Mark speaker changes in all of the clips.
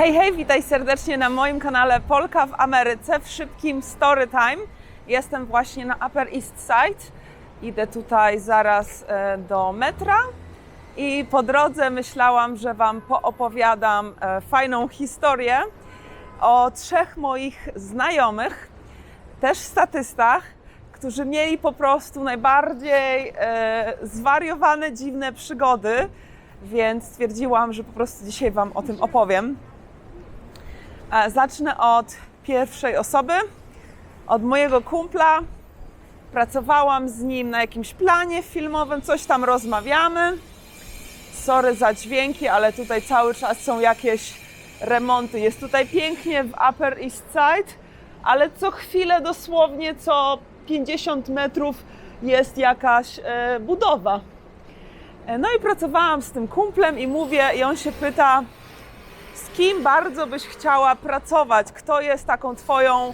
Speaker 1: Hej, hej, witaj serdecznie na moim kanale Polka w Ameryce w szybkim story time. Jestem właśnie na Upper East Side. Idę tutaj zaraz do metra i po drodze myślałam, że Wam poopowiadam fajną historię o trzech moich znajomych, też statystach, którzy mieli po prostu najbardziej zwariowane, dziwne przygody, więc stwierdziłam, że po prostu dzisiaj Wam o tym opowiem. Zacznę od pierwszej osoby, od mojego kumpla. Pracowałam z nim na jakimś planie filmowym, coś tam rozmawiamy. Sorry za dźwięki, ale tutaj cały czas są jakieś remonty. Jest tutaj pięknie w Upper East Side, ale co chwilę, dosłownie co 50 metrów jest jakaś budowa. No i pracowałam z tym kumplem i on się pyta, z kim bardzo byś chciała pracować? Kto jest taką twoją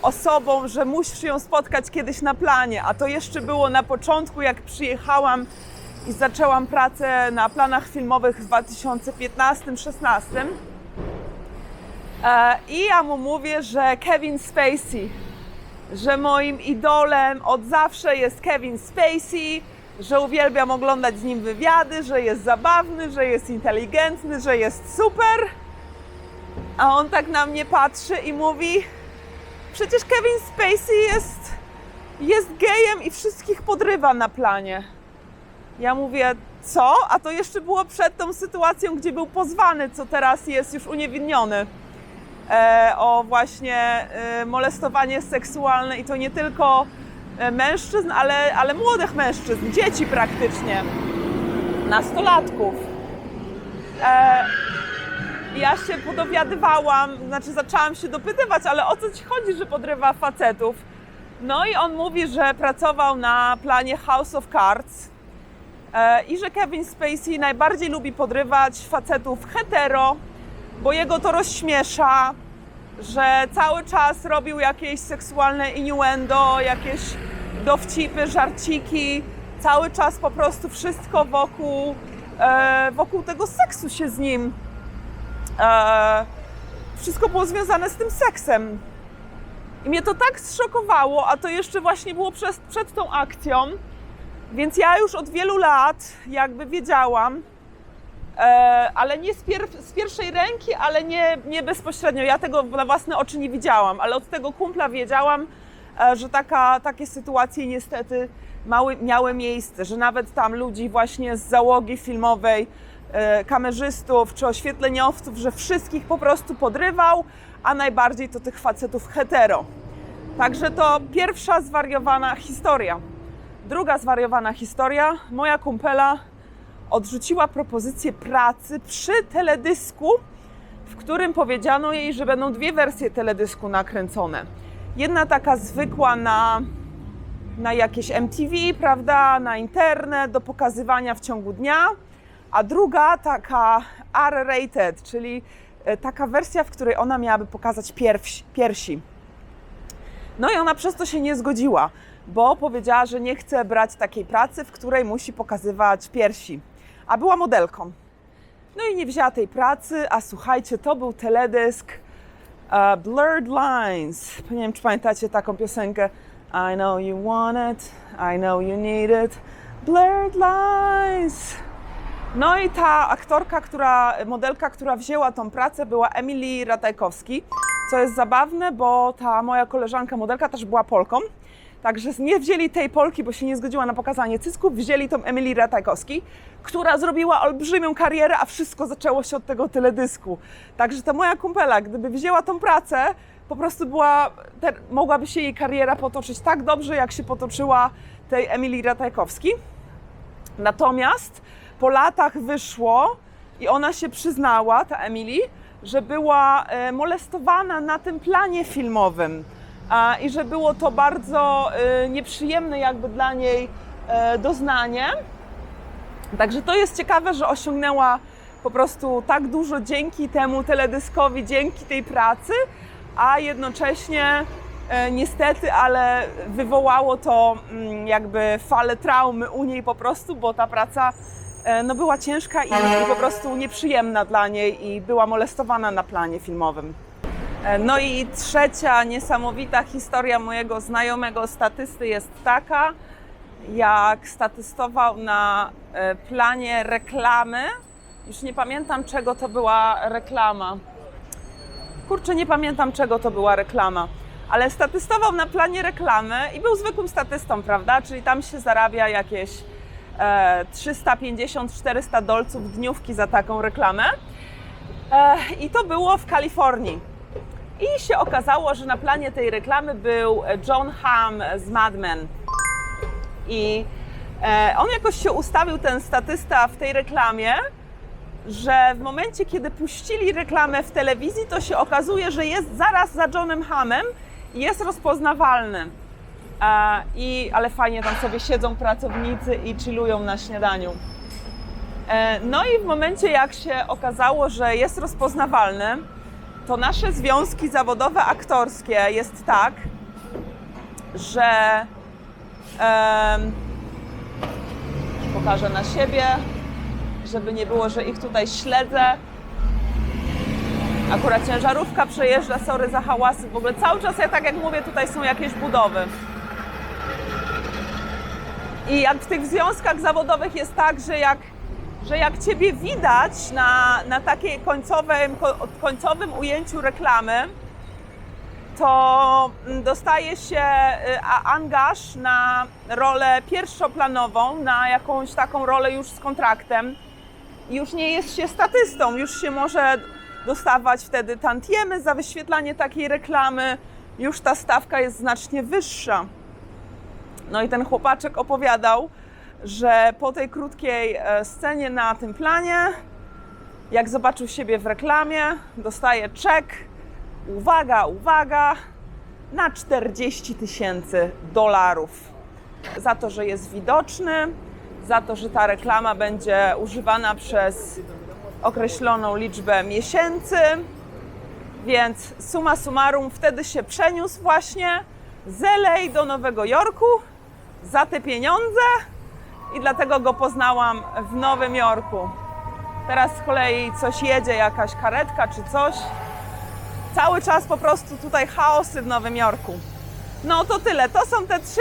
Speaker 1: osobą, że musisz ją spotkać kiedyś na planie? A to jeszcze było na początku, jak przyjechałam i zaczęłam pracę na planach filmowych w 2015-16. I ja mu mówię, że Kevin Spacey, że moim idolem od zawsze jest Kevin Spacey, że uwielbiam oglądać z nim wywiady, że jest zabawny, że jest inteligentny, że jest super. A on tak na mnie patrzy i mówi, przecież Kevin Spacey jest gejem i wszystkich podrywa na planie. Ja mówię, co? A to jeszcze było przed tą sytuacją, gdzie był pozwany, co teraz jest już uniewinniony. O właśnie molestowanie seksualne i to nie tylko mężczyzn, ale młodych mężczyzn, dzieci praktycznie, nastolatków. Ja się podowiadywałam, zaczęłam się dopytywać, ale o co ci chodzi, że podrywa facetów? No i on mówi, że pracował na planie House of Cards i że Kevin Spacey najbardziej lubi podrywać facetów hetero, bo jego to rozśmiesza, że cały czas robił jakieś seksualne innuendo, jakieś dowcipy, żarciki, cały czas po prostu wszystko wokół tego seksu się z nim. Wszystko było związane z tym seksem. I mnie to tak zszokowało, a to jeszcze właśnie było przed tą akcją, więc ja już od wielu lat jakby wiedziałam, ale nie z pierwszej ręki, ale nie bezpośrednio. Ja tego na własne oczy nie widziałam, ale od tego kumpla wiedziałam, że takie sytuacje niestety miały miejsce, że nawet tam ludzi właśnie z załogi filmowej, kamerzystów czy oświetleniowców, że wszystkich po prostu podrywał, a najbardziej to tych facetów hetero. Także to pierwsza zwariowana historia. Druga zwariowana historia, moja kumpela odrzuciła propozycję pracy przy teledysku, w którym powiedziano jej, że będą dwie wersje teledysku nakręcone. Jedna taka zwykła na jakieś MTV, prawda, na internet, do pokazywania w ciągu dnia, a druga taka R-rated, czyli taka wersja, w której ona miałaby pokazać piersi. No i ona przez to się nie zgodziła, bo powiedziała, że nie chce brać takiej pracy, w której musi pokazywać piersi, a była modelką. No i nie wzięła tej pracy, a słuchajcie, to był teledysk Blurred Lines. Nie wiem, czy pamiętacie taką piosenkę I know you want it, I know you need it, blurred lines. No i ta aktorka, modelka, która wzięła tą pracę, była Emily Ratajkowski, co jest zabawne, bo ta moja koleżanka modelka też była Polką. Także nie wzięli tej Polki, bo się nie zgodziła na pokazanie cysków, wzięli tą Emily Ratajkowski, która zrobiła olbrzymią karierę, a wszystko zaczęło się od tego teledysku. Także ta moja kumpela, gdyby wzięła tą pracę, po prostu mogłaby się jej kariera potoczyć tak dobrze, jak się potoczyła tej Emily Ratajkowski. Natomiast po latach wyszło i ona się przyznała, ta Emily, że była molestowana na tym planie filmowym i że było to bardzo nieprzyjemne jakby dla niej doznanie. Także to jest ciekawe, że osiągnęła po prostu tak dużo dzięki temu teledyskowi, dzięki tej pracy, a jednocześnie niestety, ale wywołało to jakby falę traumy u niej po prostu, bo ta praca no była ciężka i po prostu nieprzyjemna dla niej i była molestowana na planie filmowym. No i trzecia niesamowita historia mojego znajomego statysty jest taka, jak statystował na planie reklamy. Już nie pamiętam, czego to była reklama. Kurczę, nie pamiętam, czego to była reklama. Ale statystował na planie reklamy i był zwykłym statystą, prawda? Czyli tam się zarabia jakieś 350-400 dolców dniówki za taką reklamę. I to było w Kalifornii. I się okazało, że na planie tej reklamy był Jon Hamm z Mad Men. I on jakoś się ustawił, ten statysta, w tej reklamie, że w momencie, kiedy puścili reklamę w telewizji, to się okazuje, że jest zaraz za Jonem Hammem i jest rozpoznawalny. Ale fajnie tam sobie siedzą pracownicy i chillują na śniadaniu. No i w momencie, jak się okazało, że jest rozpoznawalny, to nasze związki zawodowe aktorskie jest tak, że pokażę na siebie, żeby nie było, że ich tutaj śledzę. Akurat ciężarówka przejeżdża, sorry za hałasy. W ogóle cały czas, tak jak mówię, tutaj są jakieś budowy. I jak w tych związkach zawodowych jest tak, że jak Ciebie widać na takiej końcowym ujęciu reklamy, to dostaje się angaż na rolę pierwszoplanową, na jakąś taką rolę już z kontraktem. I już nie jest się statystą, już się może dostawać wtedy tantiemy za wyświetlanie takiej reklamy, już ta stawka jest znacznie wyższa. No i ten chłopaczek opowiadał, że po tej krótkiej scenie na tym planie, jak zobaczył siebie w reklamie, dostaje czek, uwaga, uwaga, na $40,000 za to, że jest widoczny, za to, że ta reklama będzie używana przez określoną liczbę miesięcy. Więc summa summarum wtedy się przeniósł właśnie z LA do Nowego Jorku za te pieniądze i dlatego go poznałam w Nowym Jorku. Teraz z kolei coś jedzie, jakaś karetka czy coś. Cały czas po prostu tutaj chaosy w Nowym Jorku. No to tyle. To są te trzy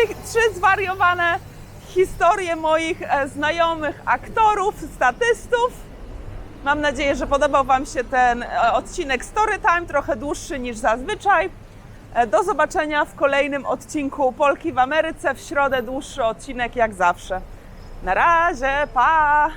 Speaker 1: zwariowane historie moich znajomych aktorów, statystów. Mam nadzieję, że podobał Wam się ten odcinek Storytime, trochę dłuższy niż zazwyczaj. Do zobaczenia w kolejnym odcinku Polki w Ameryce. W środę dłuższy odcinek jak zawsze. Na razie, pa!